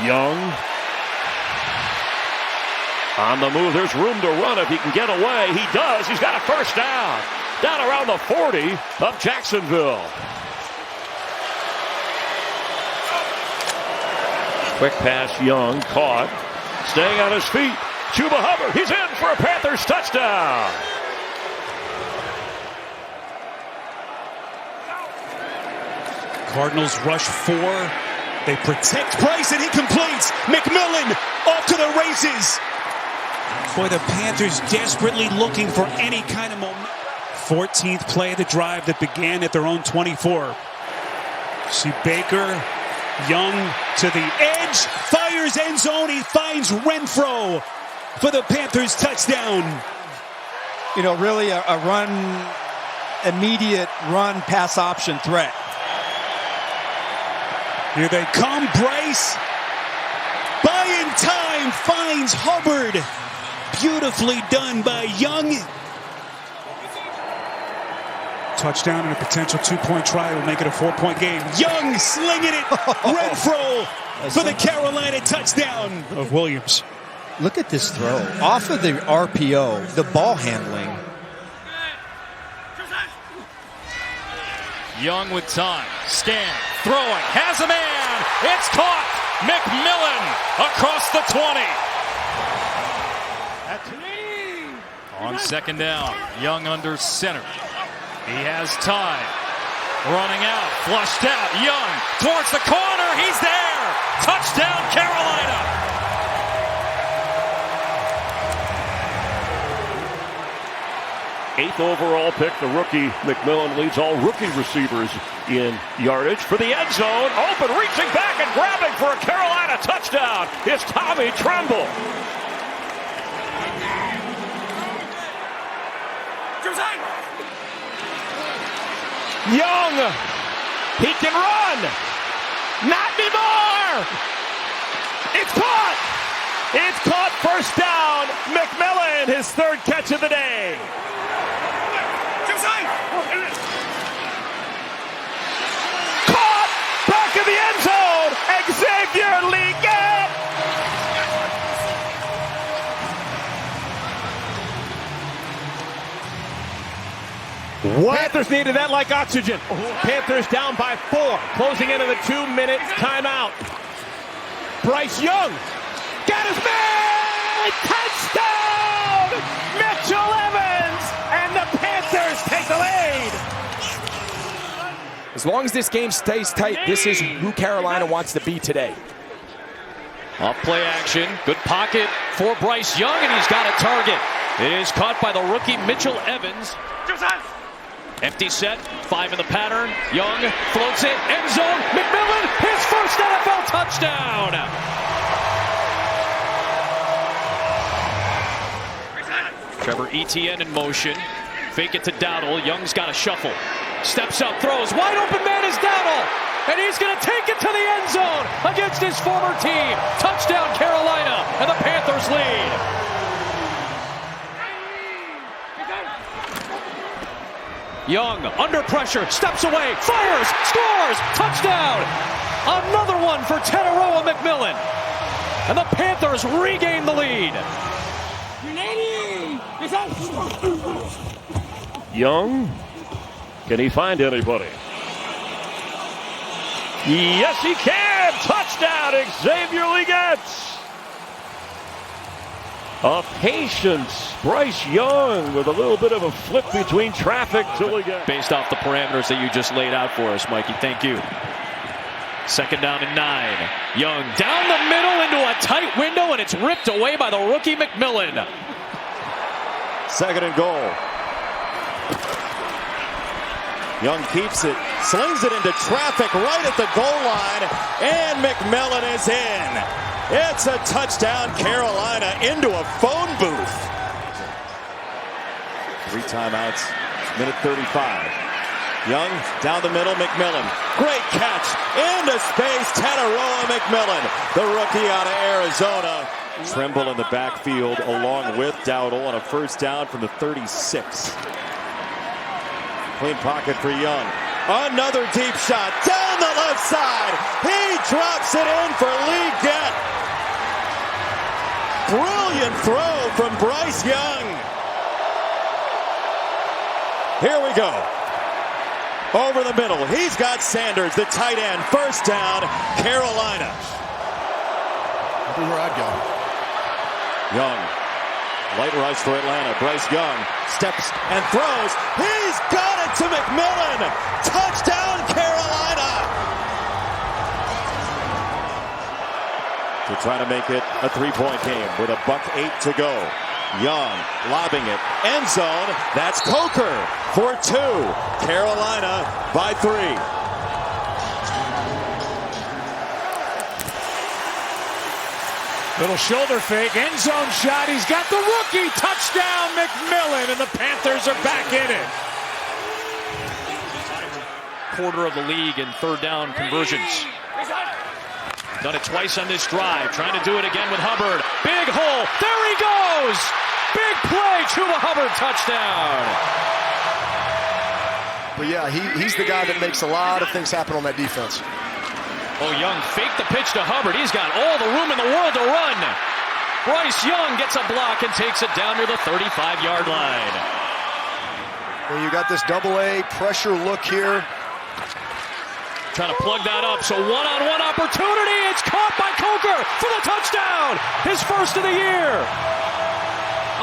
Young on the move. There's room to run if he can get away. He does. He's got a first down. Down around the 40 of Jacksonville. Quick pass, Young caught. Staying on his feet. Chuba Hubbard. He's in for a Panthers touchdown. Cardinals rush 4. They protect Bryce and he completes. McMillan off to the races. Boy, the Panthers desperately looking for any kind of momentum. 14th play of the drive that began at their own 24. See Baker, Young to the edge, fires end zone. He finds Renfro for the Panthers touchdown. You know, really a run, immediate run pass option threat. Here they come. Bryce, buying time, finds Hubbard. Beautifully done by Young. Touchdown and a potential 2-point try will make it a 4-point game. Young slinging it. Renfro for the Carolina touchdown of Williams. Look at this throw. Off of the RPO, the ball handling. Young with time. Scan. Throwing. Has a man. It's caught. McMillan across the 20. On second down. Young under center. He has time. Running out. Flushed out. Young towards the corner. He's there. Touchdown, Carolina. Eighth overall pick, the rookie McMillan leads all rookie receivers in yardage for the end zone. Open, reaching back and grabbing for a Carolina touchdown. It's Tommy Tremble. Young, he can run. Not anymore. It's caught. It's caught. First down. McMillan, his third catch of the day. Caught. Back in the end zone. Xavier Leggett. Panthers needed that like oxygen. Panthers down by 4, closing into the 2-minute timeout. Bryce Young got his man! Touchdown! Mitchell Evans! And the Panthers take the lead! As long as this game stays tight, this is who Carolina wants to be today. Off play action. Good pocket for Bryce Young, and he's got a target. It is caught by the rookie Mitchell Evans. Empty set, 5 in the pattern. Young floats it, end zone. McMillan, his first NFL touchdown. Trevor Etienne in motion. Fake it to Dowdle. Young's got a shuffle. Steps up, throws. Wide open man is Dowdle. And he's going to take it to the end zone against his former team. Touchdown, Carolina, and the Panthers lead. Young, under pressure, steps away, fires, scores, touchdown! Another one for Teteroa McMillan. And the Panthers regain the lead. Young, can he find anybody? Yes, he can! Touchdown, Xavier Leggett! A patience. Bryce Young with a little bit of a flip between traffic till he gets. Based off the parameters that you just laid out for us, Mikey. Thank you. Second down and 9. Young down the middle into a tight window, and it's ripped away by the rookie McMillan. Second and goal. Young keeps it, slings it into traffic right at the goal line, and McMillan is in. It's a touchdown, Carolina, into a phone booth. 3 timeouts, minute 35. Young down the middle, McMillan. Great catch into space, Teteroa McMillan, the rookie out of Arizona. Tremble in the backfield along with Dowdle on a first down from the 36. Clean pocket for Young. Another deep shot down the left side. He drops it in for Leggett. brilliant throw from Bryce Young. Here we go. Over the middle. He's got Sanders, the tight end. First down, Carolina. That'd be where I'd go. Young. Light rush for Atlanta. Bryce Young steps and throws. He's got it to McMillan. Touchdown, Carolina. To try to make it a three-point game with $1:08 to go. Young lobbing it. End zone. That's Coker for 2. Carolina by 3. Little shoulder fake, end zone shot. He's got the rookie touchdown, McMillan, and the Panthers are back in it. Quarter of the league in third down conversions. Done it twice on this drive. Trying to do it again with Hubbard. Big hole. There he goes. Big play. Chuba Hubbard touchdown. But yeah, he's the guy that makes a lot of things happen on that defense. Oh, Young faked the pitch to Hubbard. He's got all the room in the world to run. Bryce Young gets a block and takes it down to the 35-yard line. Well, you got this double-A pressure look here. Trying to plug that up, so one-on-one opportunity. It's caught by Coker for the touchdown. His first of the year.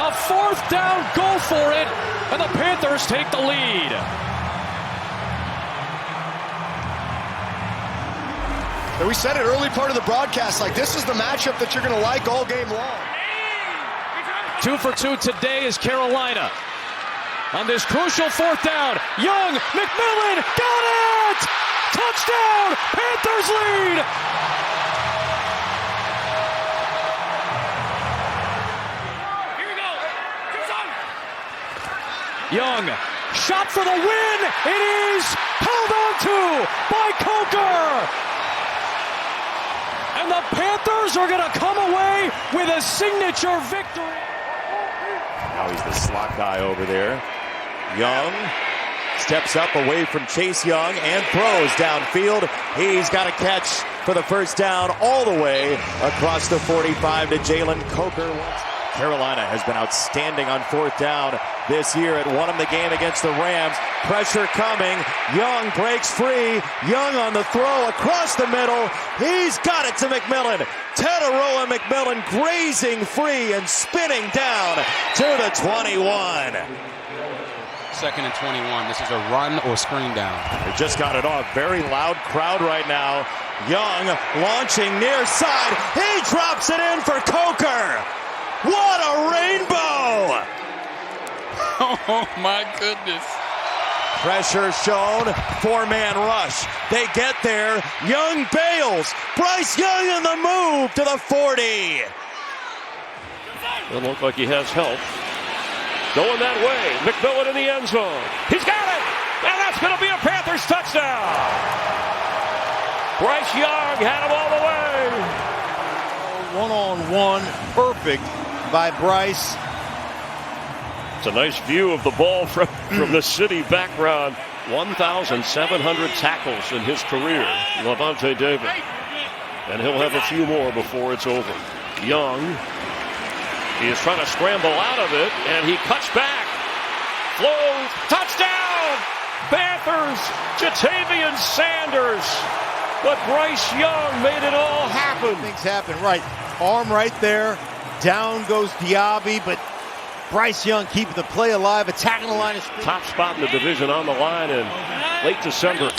A fourth down, go for it, and the Panthers take the lead. And we said it early part of the broadcast, like this is the matchup that you're going to like all game long. 2 for 2 today is Carolina. On this crucial fourth down, Young, McMillan, got it! Touchdown! Panthers lead! Here we go. Young, shot for the win. It is held on to by Coker. And the Panthers are going to come away with a signature victory. Now he's the slot guy over there. Young steps up away from Chase Young and throws downfield. He's got a catch for the first down all the way across the 45 to Jalen Coker. Carolina has been outstanding on fourth down this year. It won him the game against the Rams. Pressure coming. Young breaks free. Young on the throw across the middle. He's got it to McMillan. Tataroa McMillan grazing free and spinning down to the 21. 2nd and 21. This is a run or screen down. They just got it off. Very loud crowd right now. Young launching near side. He drops it in for Coker. What a rainbow! Oh, my goodness. Pressure shown. 4-man rush. They get there. Young bails. Bryce Young in the move to the 40. Doesn't look like he has help. Going that way. McMillan in the end zone. He's got it! And that's going to be a Panthers touchdown! Bryce Young had him all the way. One-on-one, perfect by Bryce. It's a nice view of the ball from the city background. 1,700 tackles in his career, Lavonte David. And he'll have a few more before it's over. Young, he is trying to scramble out of it, and he cuts back. Flows, touchdown! Panthers, Jatavian Sanders. But Bryce Young made it all happen. Things happen, right. Arm right there. Down goes Diaby, but Bryce Young keeping the play alive, attacking the line of scrimmage. Top spot in the division on the line in late December.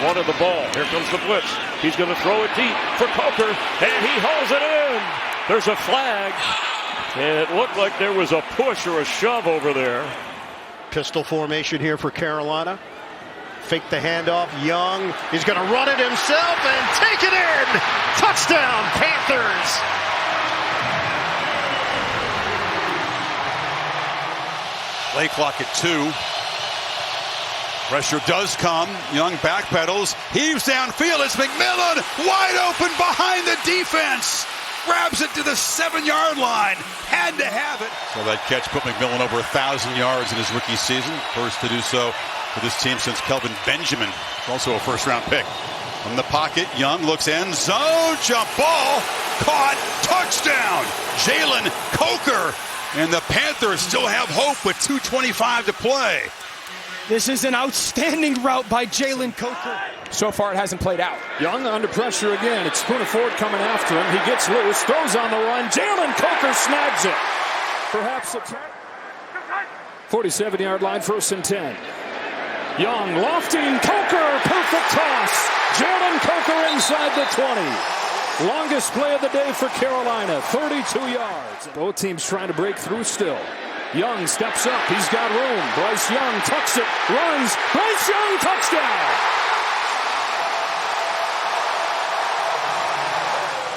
Wanted the ball. Here comes the blitz. He's going to throw it deep for Coker, and he hauls it in. There's a flag, and it looked like there was a push or a shove over there. Pistol formation here for Carolina. Fake the handoff. Young, he's going to run it himself and take it in. Touchdown, Panthers. Play clock at 2. Pressure does come. Young backpedals. Heaves downfield. It's McMillan wide open behind the defense. Grabs it to the 7-yard line. Had to have it. So that catch put McMillan over 1,000 yards in his rookie season. First to do so for this team since Kelvin Benjamin, also a first-round pick. From the pocket, Young looks end zone, jump ball, caught, touchdown, Jalen Coker. And the Panthers still have hope with 2:25 to play. This is an outstanding route by Jalen Coker. So far, it hasn't played out. Young under pressure again. It's Spooner Ford coming after him. He gets loose, throws on the run. Jalen Coker snags it. Perhaps a 47-yard line, 1st and 10. Young lofting, Coker, perfect toss. Jalen Coker inside the 20. Longest play of the day for Carolina, 32 yards. Both teams trying to break through still. Young steps up, he's got room. Bryce Young tucks it, runs. Bryce Young, touchdown.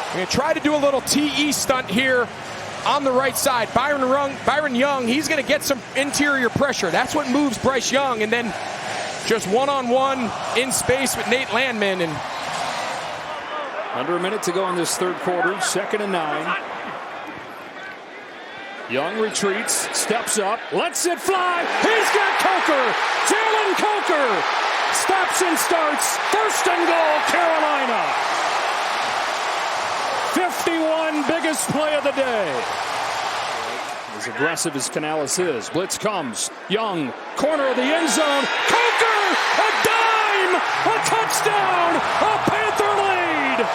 We're going to try to do a little TE stunt here on the right side. Byron Young, he's going to get some interior pressure. That's what moves Bryce Young. And then just one-on-one in space with Nate Landman. And under a minute to go in this third quarter, 2nd and 9. Young retreats, steps up, lets it fly. He's got Coker. Jalen Coker stops and starts. 1st and goal, Carolina. 51, biggest play of the day. As aggressive as Canales is, blitz comes. Young, corner of the end zone. Coker, a dime, a touchdown, a Panther lead.